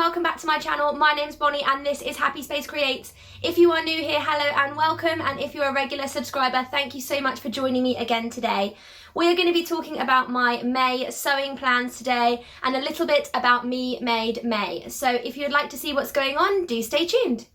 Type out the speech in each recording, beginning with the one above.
welcome back to my channel. My name's Bonnie and this is Happy Space Creates. If you are new here, hello and welcome, and if you're a regular subscriber, thank you so much for joining me again today. We are going to be talking about my May sewing plans today and a little bit about Me Made May. So if you'd like to see what's going on, do stay tuned.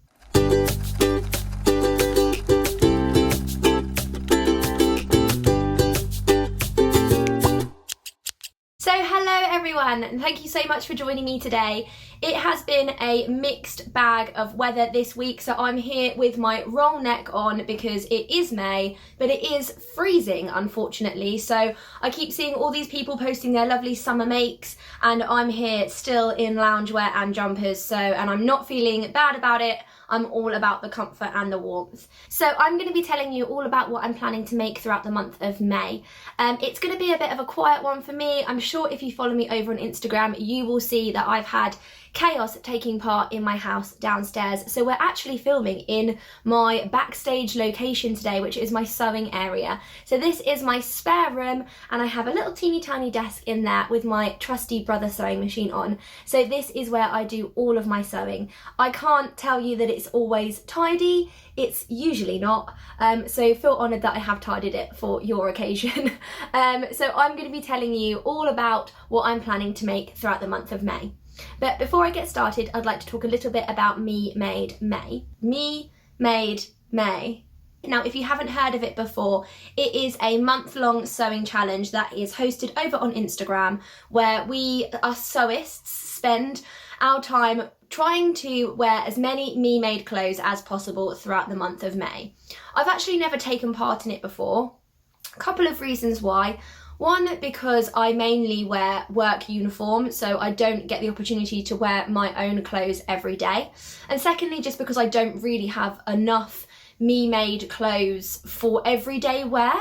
So hello everyone, and thank you so much for joining me today. It has been a mixed bag of weather this week, so I'm here with my wrong neck on because it is May, but it is freezing unfortunately. So I keep seeing all these people posting their lovely summer makes and I'm here still in loungewear and jumpers, and I'm not feeling bad about it. I'm all about the comfort and the warmth. So I'm going to be telling you all about what I'm planning to make throughout the month of May. It's going to be a bit of a quiet one for me. I'm sure if you follow me over on Instagram, you will see that I've had chaos taking part in my house downstairs. So we're actually filming in my backstage location today, which is my sewing area. So this is my spare room and I have a little teeny tiny desk in there with my trusty Brother sewing machine on. So this is where I do all of my sewing. I can't tell you that it's always tidy. It's usually not, so feel honoured that I have tidied it for your occasion. So I'm going to be telling you all about what I'm planning to make throughout the month of May. But before I get started, I'd like to talk a little bit about Me Made May. Me Made May. Now, if you haven't heard of it before, it is a month-long sewing challenge that is hosted over on Instagram, where we, us sewists, spend our time trying to wear as many me-made clothes as possible throughout the month of May. I've actually never taken part in it before. A couple of reasons why. One, because I mainly wear work uniform, so I don't get the opportunity to wear my own clothes every day. And secondly, just because I don't really have enough me-made clothes for everyday wear.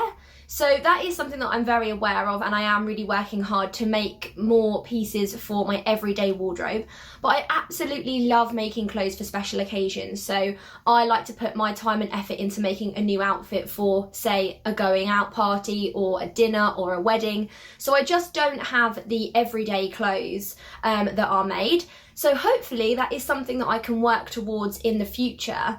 So that is something that I'm very aware of, and I am really working hard to make more pieces for my everyday wardrobe. But I absolutely love making clothes for special occasions. So I like to put my time and effort into making a new outfit for, say, a going out party or a dinner or a wedding. So I just don't have the everyday clothes that are made. So hopefully that is something that I can work towards in the future.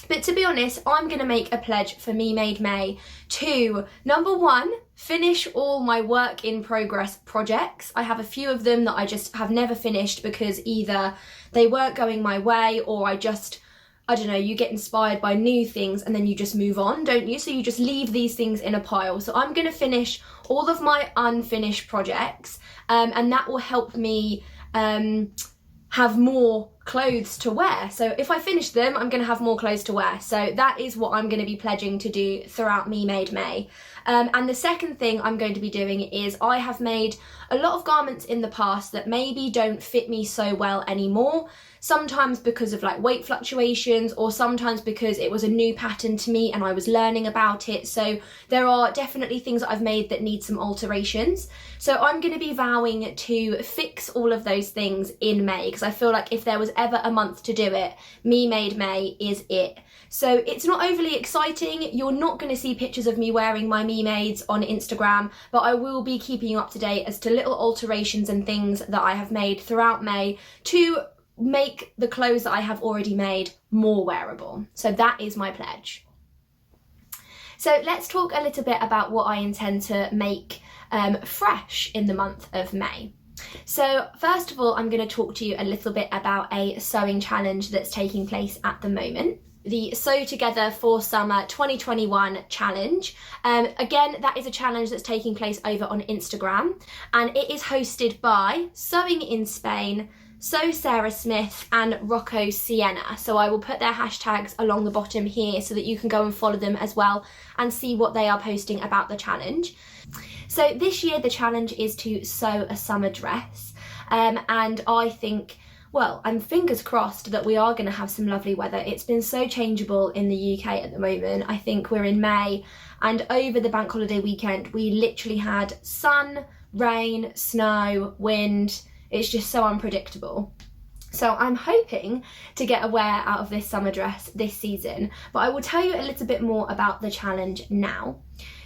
But to be honest, I'm going to make a pledge for Me Made May to, number one, finish all my work in progress projects. I have a few of them that I just have never finished because either they weren't going my way or I don't know, you get inspired by new things and then you just move on, don't you? So you just leave these things in a pile. So I'm going to finish all of my unfinished projects and that will help me have more clothes to wear. So if I finish them, I'm going to have more clothes to wear. So that is what I'm going to be pledging to do throughout Me Made May. And the second thing I'm going to be doing is I have made a lot of garments in the past that maybe don't fit me so well anymore. Sometimes because of like weight fluctuations, or sometimes because it was a new pattern to me and I was learning about it. So there are definitely things that I've made that need some alterations. So I'm going to be vowing to fix all of those things in May, because I feel like if there was ever a month to do it, Me Made May is it. So it's not overly exciting. You're not going to see pictures of me wearing my Me Mades on Instagram, but I will be keeping you up to date as to little alterations and things that I have made throughout May to make the clothes that I have already made more wearable. So that is my pledge. So let's talk a little bit about what I intend to make fresh in the month of May. So first of all, I'm going to talk to you a little bit about a sewing challenge that's taking place at the moment. The Sew Together for Summer 2021 challenge. Again, that is a challenge that's taking place over on Instagram, and it is hosted by Sewing in Spain, So Sarah Smith and Rocco Sienna. So I will put their hashtags along the bottom here so that you can go and follow them as well and see what they are posting about the challenge. So this year the challenge is to sew a summer dress, and I think, well, I'm fingers crossed that we are going to have some lovely weather. It's been so changeable in the UK at the moment. I think we're in May, and over the bank holiday weekend we literally had sun, rain, snow, wind. It's just so unpredictable. So So I'm hoping to get a wear out of this summer dress this season, but I will tell you a little bit more about the challenge now.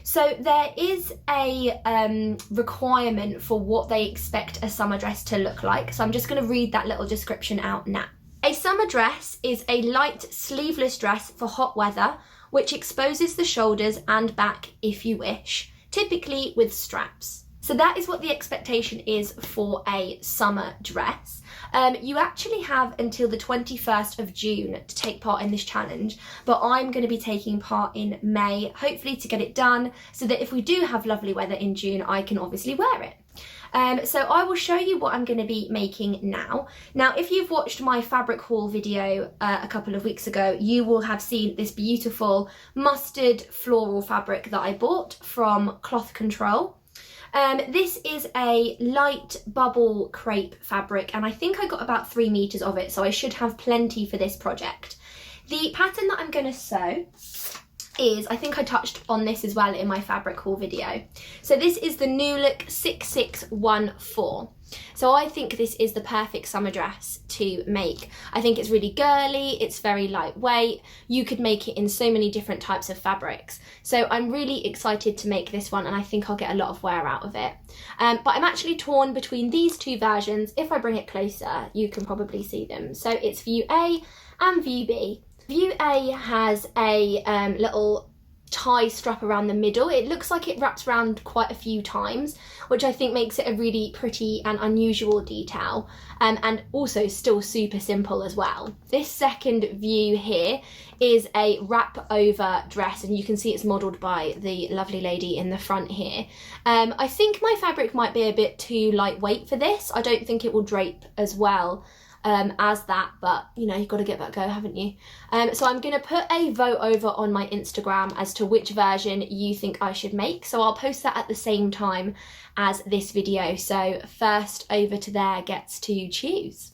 So there is a requirement for what they expect a summer dress to look like. So I'm just going to read that little description out now. A summer dress is a light sleeveless dress for hot weather, which exposes the shoulders and back if you wish, typically with straps. So that is what the expectation is for a summer dress. You actually have until the 21st of June to take part in this challenge, but I'm going to be taking part in May, hopefully to get it done, so that if we do have lovely weather in June, I can obviously wear it. So I will show you what I'm going to be making now. Now, if you've watched my fabric haul video a couple of weeks ago, you will have seen this beautiful mustard floral fabric that I bought from Cloth Control. This is a light bubble crepe fabric, and I think I got about 3 meters of it, so I should have plenty for this project. The pattern that I'm going to sew is, I think I touched on this as well in my fabric haul video. So this is the Newlook 6614. So I think this is the perfect summer dress to make. I think it's really girly, it's very lightweight, you could make it in so many different types of fabrics. So I'm really excited to make this one, and I think I'll get a lot of wear out of it. But I'm actually torn between these two versions. If I bring it closer, you can probably see them. So it's view A and view B. View A has a little tie strap around the middle. It looks like it wraps around quite a few times, which I think makes it a really pretty and unusual detail, and also still super simple as well. This second view here is a wrap over dress, and you can see it's modelled by the lovely lady in the front here. I think my fabric might be a bit too lightweight for this. I don't think it will drape as well as that, but you know, you've got to get that go, haven't you? So I'm going to put a vote over on my Instagram as to which version you think I should make, so I'll post that at the same time as this video, so first over to there gets to choose.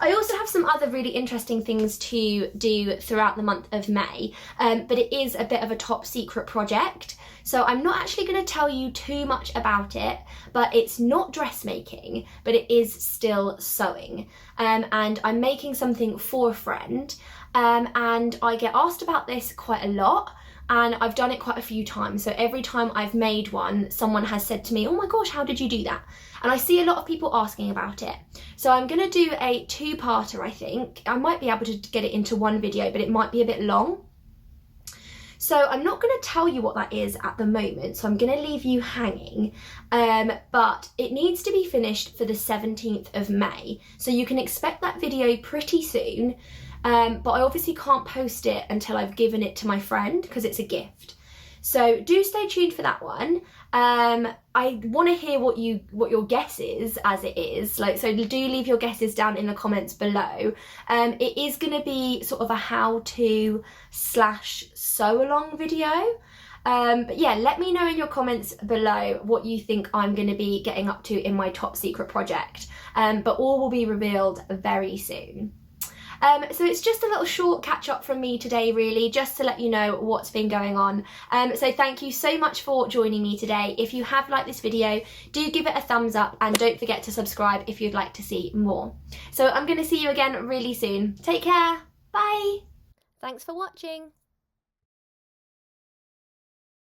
I also have some other really interesting things to do throughout the month of May, but it is a bit of a top secret project, so I'm not actually going to tell you too much about it, but it's not dressmaking, but it is still sewing, and I'm making something for a friend, and I get asked about this quite a lot. And I've done it quite a few times. So every time I've made one, someone has said to me, oh my gosh, how did you do that? And I see a lot of people asking about it. So I'm gonna do a 2-parter, I think. I might be able to get it into one video, but it might be a bit long. So I'm not gonna tell you what that is at the moment. So I'm gonna leave you hanging, but it needs to be finished for the 17th of May. So you can expect that video pretty soon. But I obviously can't post it until I've given it to my friend because it's a gift. So do stay tuned for that one. I want to hear what your guess is as it is. So do leave your guesses down in the comments below. It is going to be sort of a how-to / sew along video. But yeah, let me know in your comments below what you think I'm going to be getting up to in my top secret project. But all will be revealed very soon. So it's just a little short catch up from me today, really, just to let you know what's been going on. So thank you so much for joining me today. If you have liked this video, do give it a thumbs up and don't forget to subscribe if you'd like to see more. So I'm going to see you again really soon. Take care. Bye. Thanks for watching.